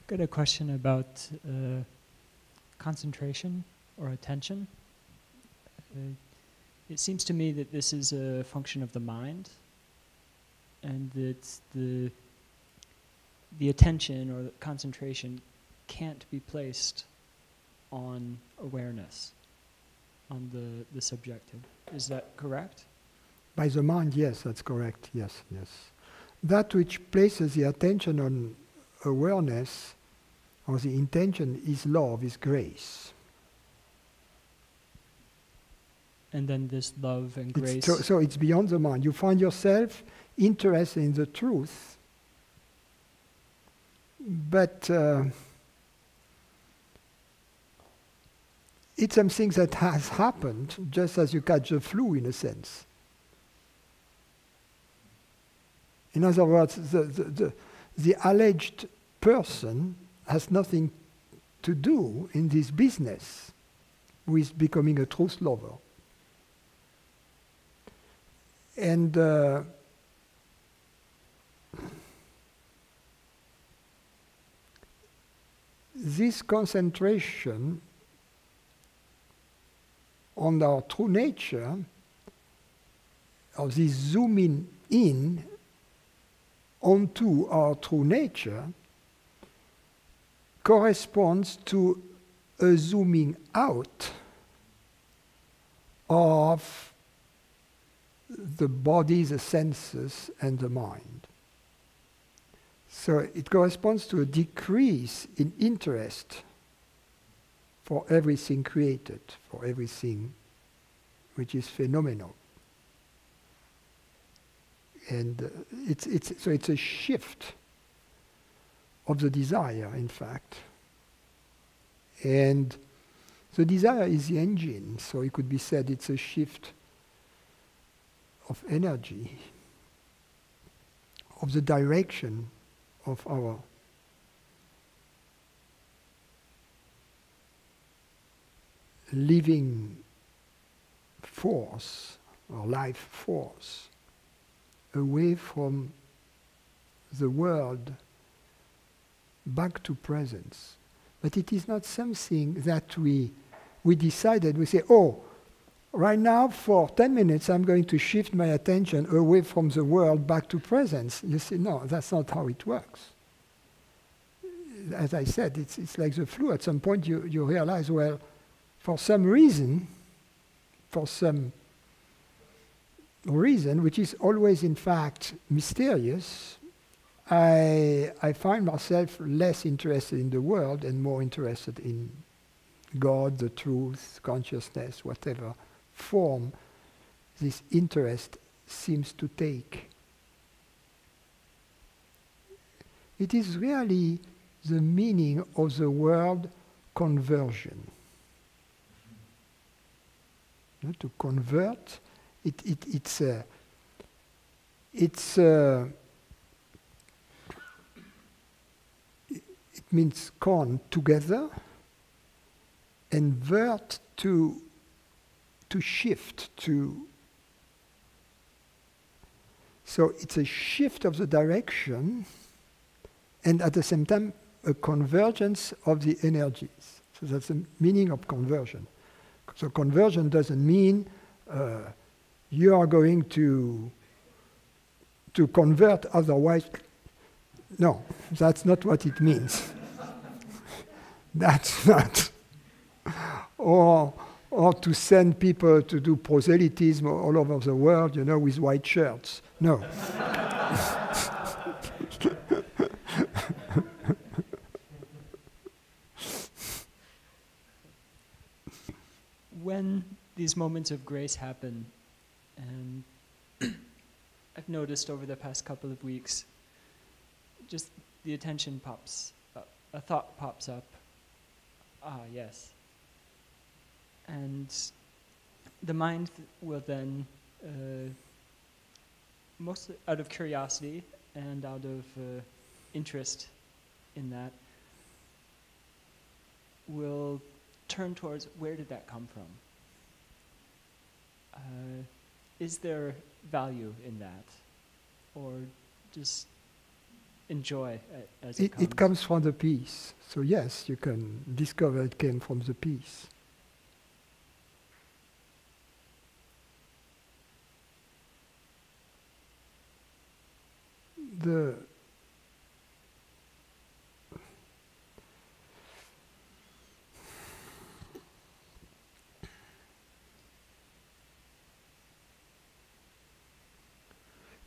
got a question about concentration or attention. It seems to me that this is a function of the mind, and that the attention or the concentration can't be placed on awareness, on the subjective. Is that correct? By the mind, yes, that's correct. Yes, yes. That which places the attention on awareness or the intention is love, is grace. And then this love and grace... So it's beyond the mind. You find yourself interested in the truth, but it's something that has happened just as you catch the flu, in a sense. In other words, the alleged person has nothing to do in this business with becoming a truth lover. And this concentration on our true nature, or this zooming in onto our true nature, corresponds to a zooming out of the body, the senses, and the mind. So it corresponds to a decrease in interest for everything created, for everything which is phenomenal. And it's a shift of the desire, in fact. And the desire is the engine, so it could be said it's a shift of energy, of the direction of our living force, or life force, away from the world back to presence. But it is not something that we decided, we say, oh, right now for 10 minutes I'm going to shift my attention away from the world back to presence. You say, no, that's not how it works. As I said, it's like the flu. At some point you realize, well, for some reason, which is always in fact mysterious, I find myself less interested in the world and more interested in God, the truth, consciousness, whatever form this interest seems to take. It is really the meaning of the word conversion. To convert, it means con, together, and vert, to shift, so it's a shift of the direction, and at the same time a convergence of the energies. So that's the meaning of conversion. So conversion doesn't mean you are going to convert, otherwise. No, that's not what it means. That's not. Or to send people to do proselytism all over the world, with white shirts. No. When these moments of grace happen, and I've noticed over the past couple of weeks, just the attention pops up, a thought pops up. Ah, yes. And the mind will then, mostly out of curiosity and out of interest in that, will turn towards, where did that come from? Is there value in that? Or just enjoy as it It comes from the piece. So yes, you can discover it came from the piece.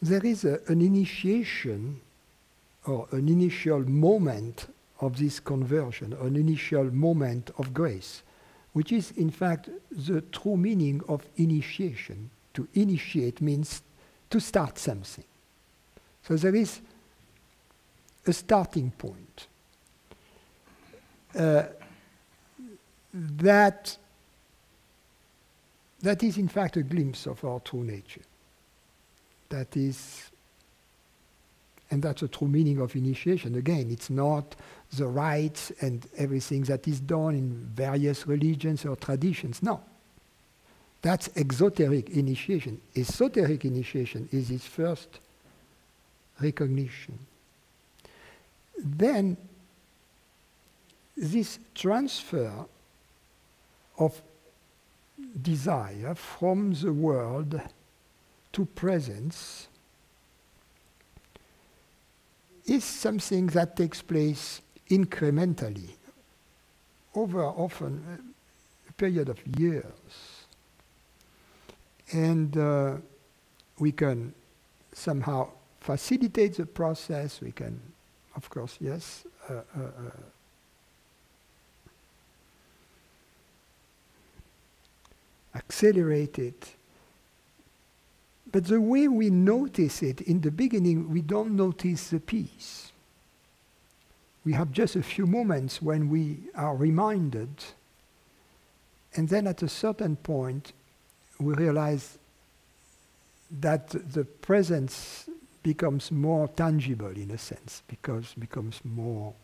There is an initiation or an initial moment of this conversion, an initial moment of grace, which is in fact the true meaning of initiation. To initiate means to start something. So there is a starting point. That is in fact a glimpse of our true nature. That is, and that's the true meaning of initiation. Again, it's not the rites and everything that is done in various religions or traditions. No. That's exoteric initiation. Esoteric initiation is its first recognition. Then, this transfer of desire from the world to presence is something that takes place incrementally over often a period of years. And we can somehow facilitate the process. We can, of course, yes, accelerate it. But the way we notice it, in the beginning, we don't notice the piece. We have just a few moments when we are reminded, and then at a certain point, we realize that the presence becomes more tangible in a sense, because it becomes more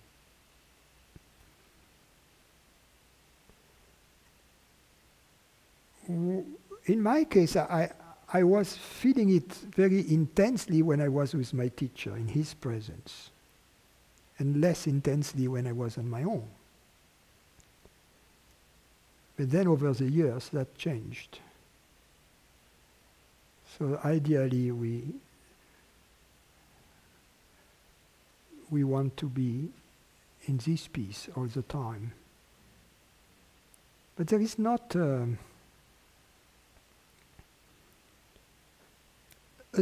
in my case, I was feeling it very intensely when I was with my teacher in his presence, and less intensely when I was on my own. But then over the years that changed. So ideally we want to be in this piece all the time. But there is not a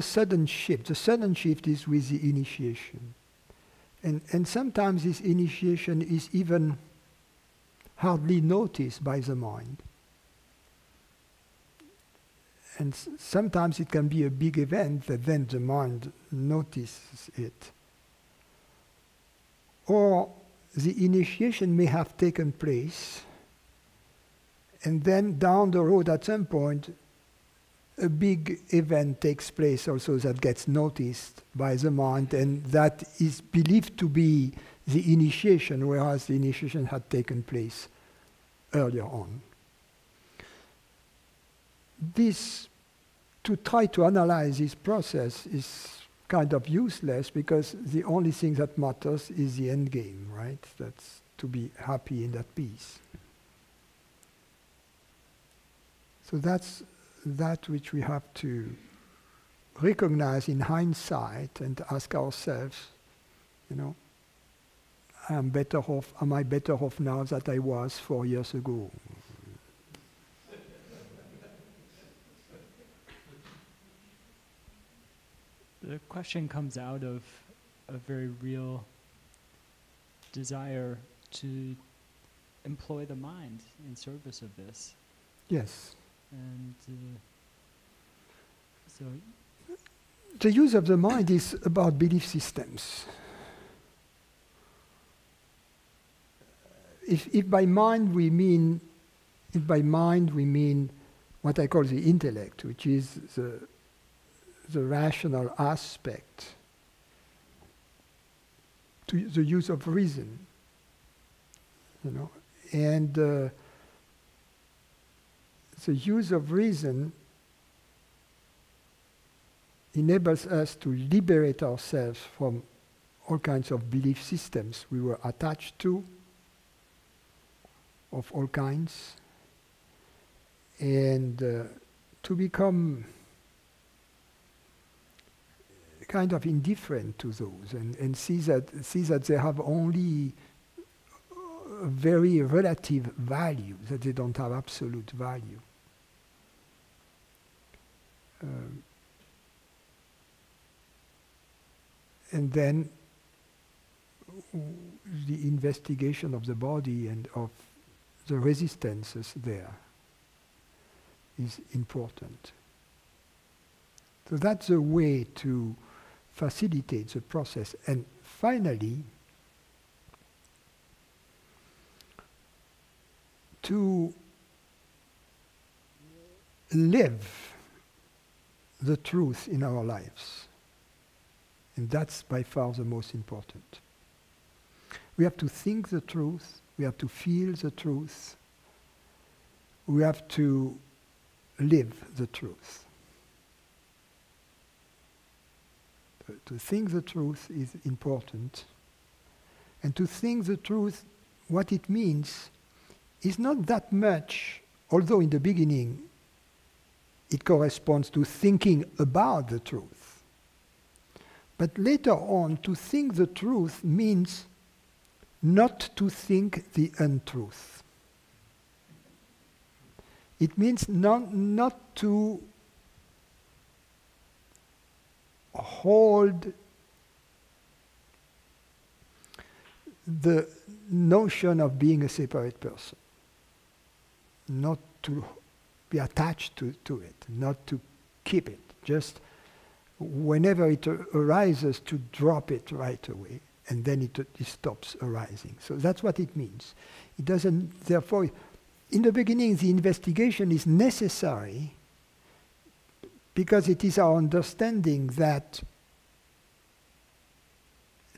sudden shift. The sudden shift is with the initiation. And sometimes this initiation is even hardly noticed by the mind. And sometimes it can be a big event that then the mind notices it. Or the initiation may have taken place, and then down the road at some point, a big event takes place also that gets noticed by the mind, and that is believed to be the initiation, whereas the initiation had taken place earlier on. This, to try to analyze this process is kind of useless, because the only thing that matters is the end game, right? That's to be happy in that peace. So that's that which we have to recognize in hindsight and ask ourselves, you know, am I better off now than I was 4 years ago? The question comes out of a very real desire to employ the mind in service of this. Yes. And so the use of the mind is about belief systems. If by mind we mean what I call the intellect, which is the rational aspect, to the use of reason, you know, and the use of reason enables us to liberate ourselves from all kinds of belief systems we were attached to, of all kinds, and to become kind of indifferent to those, and see that they have only a very relative value, that they don't have absolute value. And then the investigation of the body and of the resistances there is important. So that's a way to facilitate the process. And finally, to live the truth in our lives. And that's by far the most important. We have to think the truth, we have to feel the truth, we have to live the truth. To think the truth is important. And to think the truth, what it means, is not that much, although in the beginning it corresponds to thinking about the truth. But later on, to think the truth means not to think the untruth. It means not to hold the notion of being a separate person, not to be attached to it, not to keep it, just whenever it arises to drop it right away, and then it stops arising. So that's what it means. It doesn't, therefore, in the beginning the investigation is necessary because it is our understanding that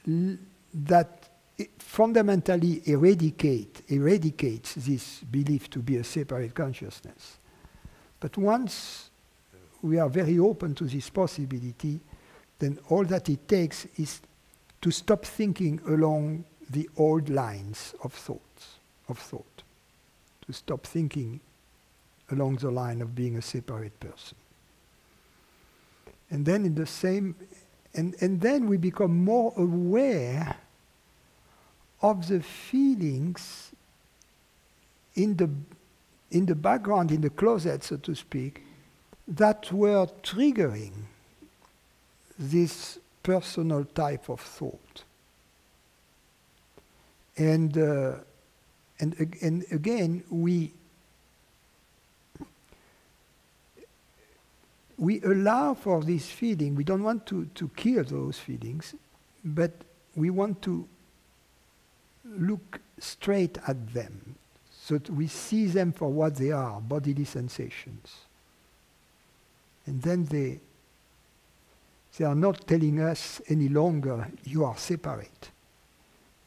that it fundamentally eradicates this belief to be a separate consciousness. But once we are very open to this possibility, then all that it takes is to stop thinking along the old lines of thought. To stop thinking along the line of being a separate person. And then in the same, and then we become more aware of the feelings in the background, in the closet, so to speak, that were triggering this personal type of thought. And again, we allow for this feeling. We don't want to kill those feelings, but we want to look straight at them, so that we see them for what they are, bodily sensations. And then they are not telling us any longer, you are separate.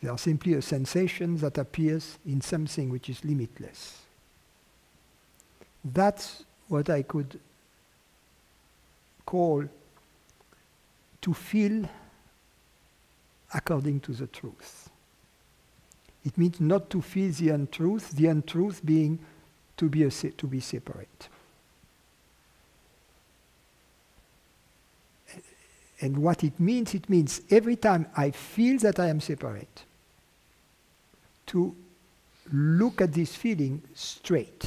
They are simply a sensation that appears in something which is limitless. That's what I could call to feel according to the truth. It means not to feel the untruth being to be separate. And what it means every time I feel that I am separate, to look at this feeling straight.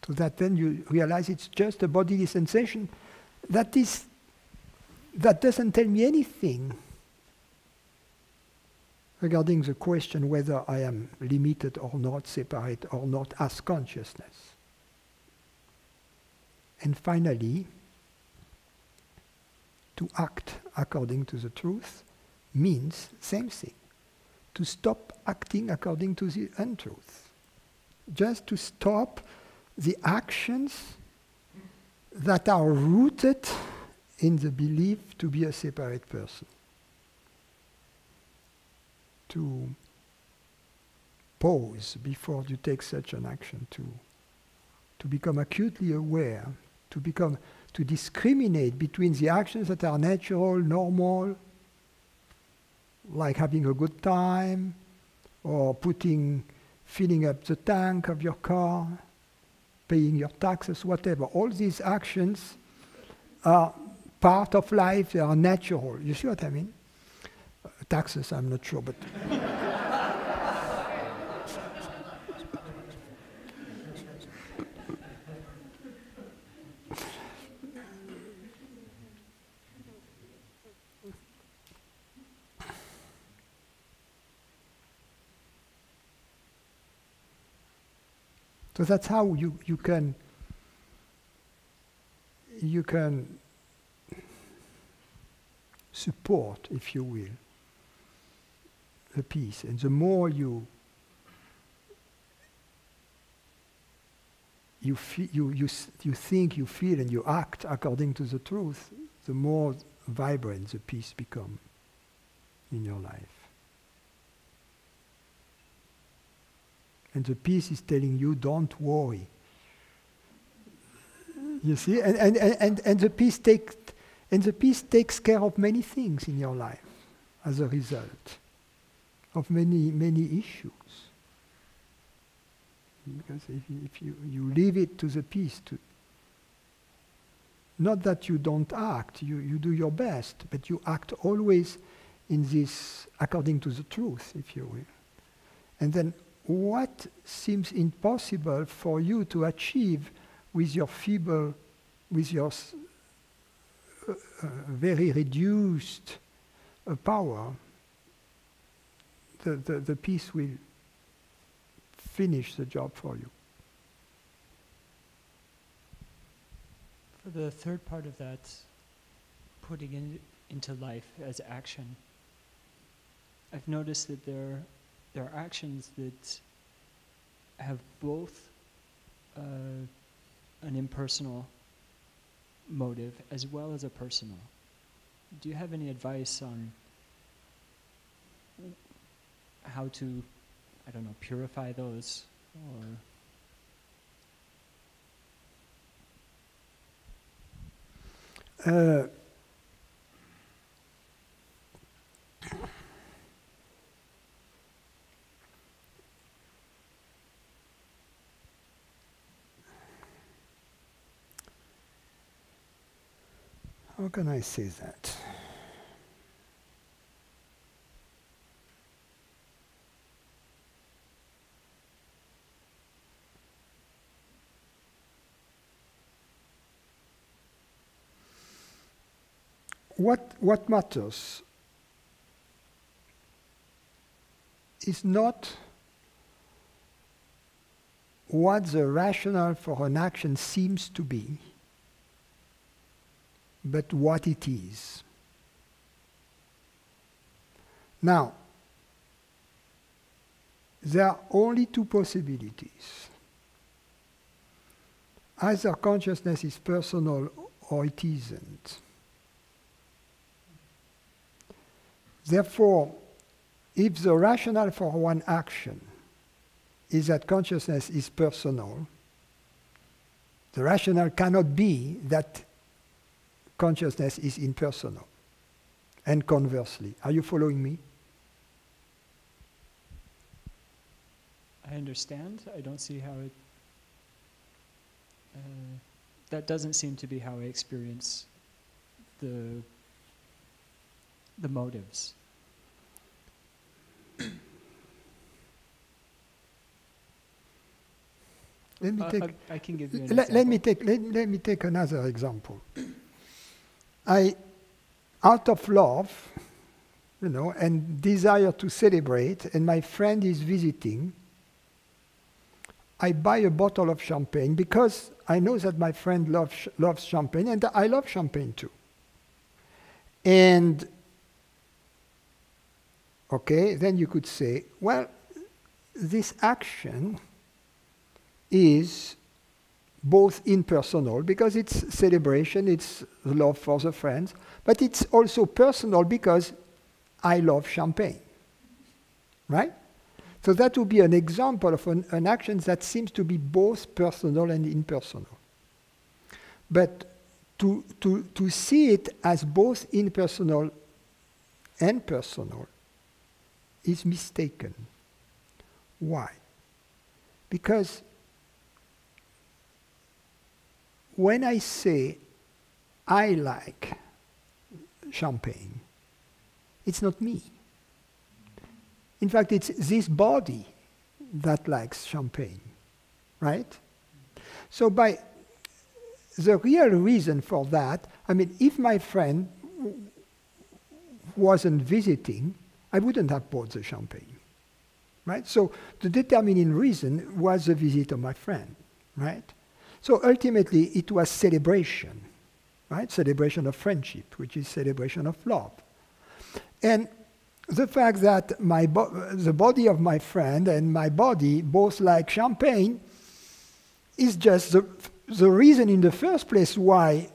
So that then you realize it's just a bodily sensation that doesn't tell me anything regarding the question whether I am limited or not, separate or not as consciousness. And finally, to act according to the truth means same thing. To stop acting according to the untruth. Just to stop the actions that are rooted in the belief to be a separate person. To pause before you take such an action, to become acutely aware, to discriminate between the actions that are natural, normal, like having a good time, or filling up the tank of your car, paying your taxes, whatever. All these actions are part of life, they are natural. You see what I mean? Taxes, I'm not sure, but... So that's how you can support, if you will, the peace. And the more you think, you feel, and you act according to the truth, the more vibrant the peace becomes in your life. And the peace is telling you, don't worry. You see, and the peace takes care of many things in your life as a result of many issues. Because if you leave it to the peace, not that you don't act, you do your best, but you act always in this according to the truth, if you will. And then what seems impossible for you to achieve with your feeble, with your very reduced power, the peace will finish the job for you. For the third part of that, putting it into life as action, I've noticed that there are actions that have both an impersonal motive as well as a personal. Do you have any advice on how to, I don't know, purify those, or? How can I say that? What matters is not what the rationale for an action seems to be, but what it is. Now, there are only two possibilities. Either consciousness is personal or it isn't. Therefore, if the rationale for one action is that consciousness is personal, the rationale cannot be that consciousness is impersonal. And conversely. Are you following me? I understand. I don't see how it... that doesn't seem to be how I experience the motives. I can give you an example. Let me take another example. Out of love, and desire to celebrate, and my friend is visiting, I buy a bottle of champagne because I know that my friend loves champagne, and I love champagne too. And, okay, then you could say, well, this action is both impersonal, because it's celebration, it's love for the friends, but it's also personal because I love champagne, right? So that would be an example of an action that seems to be both personal and impersonal. But to see it as both impersonal and personal is mistaken. Why? Because when I say I like champagne, it's not me. In fact, it's this body that likes champagne, right? So by the real reason for that, I mean, if my friend wasn't visiting, I wouldn't have bought the champagne, right? So the determining reason was the visit of my friend, right? So ultimately, it was celebration, right? Celebration of friendship, which is celebration of love. And the fact that the body of my friend and my body both like champagne is just the reason in the first place why,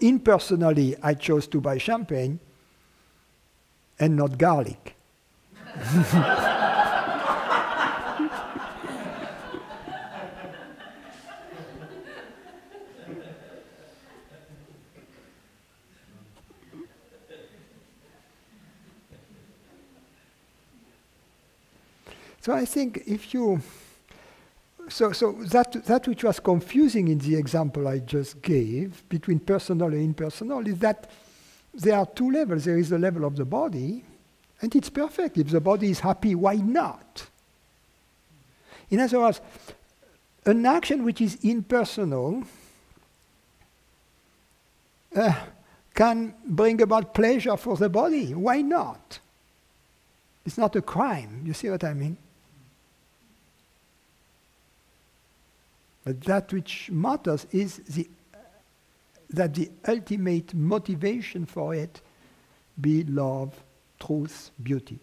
impersonally I chose to buy champagne and not garlic. So I think if you, so that which was confusing in the example I just gave between personal and impersonal is that there are two levels. There is the level of the body, and it's perfect. If the body is happy, why not? In other words, an action which is impersonal can bring about pleasure for the body. Why not? It's not a crime. You see what I mean? But that which matters is that the ultimate motivation for it be love, truth, beauty.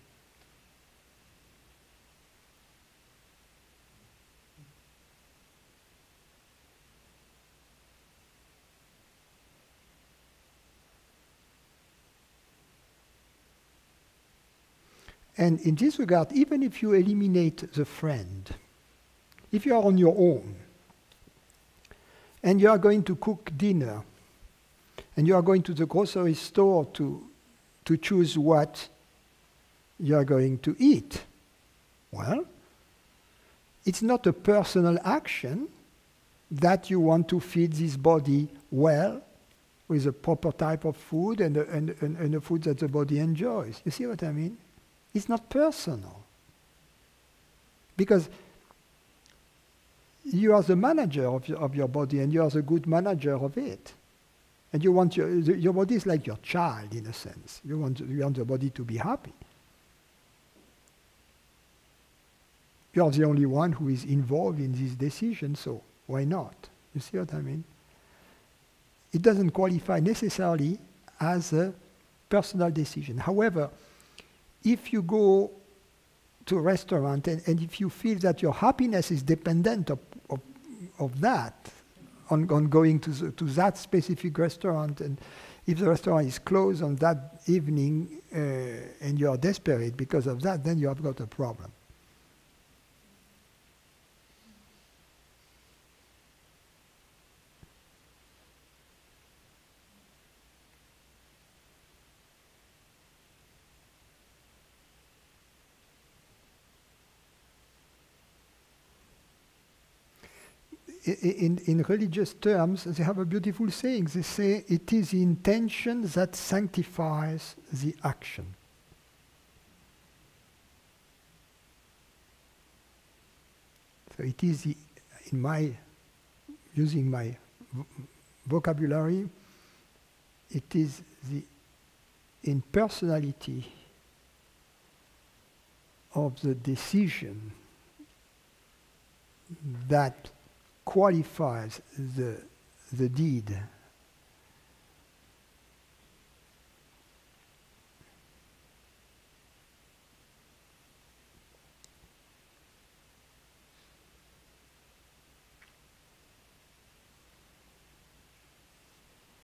And in this regard, even if you eliminate the friend, if you are on your own, and you are going to cook dinner, and you are going to the grocery store to choose what you are going to eat, well, it's not a personal action that you want to feed this body well with a proper type of food and a food that the body enjoys. You see what I mean? It's not personal. Because you are the manager of your body, and you are the good manager of it. And you want your body is like your child, in a sense. You want the body to be happy. You are the only one who is involved in this decision, so why not? You see what I mean? It doesn't qualify necessarily as a personal decision. However, if you go to a restaurant and if you feel that your happiness is dependent of that, on going to that specific restaurant, and if the restaurant is closed on that evening and you are desperate because of that, then you have got a problem. In religious terms, they have a beautiful saying. They say, it is the intention that sanctifies the action. So it is, using my vocabulary, it is the impersonality of the decision that qualifies the deed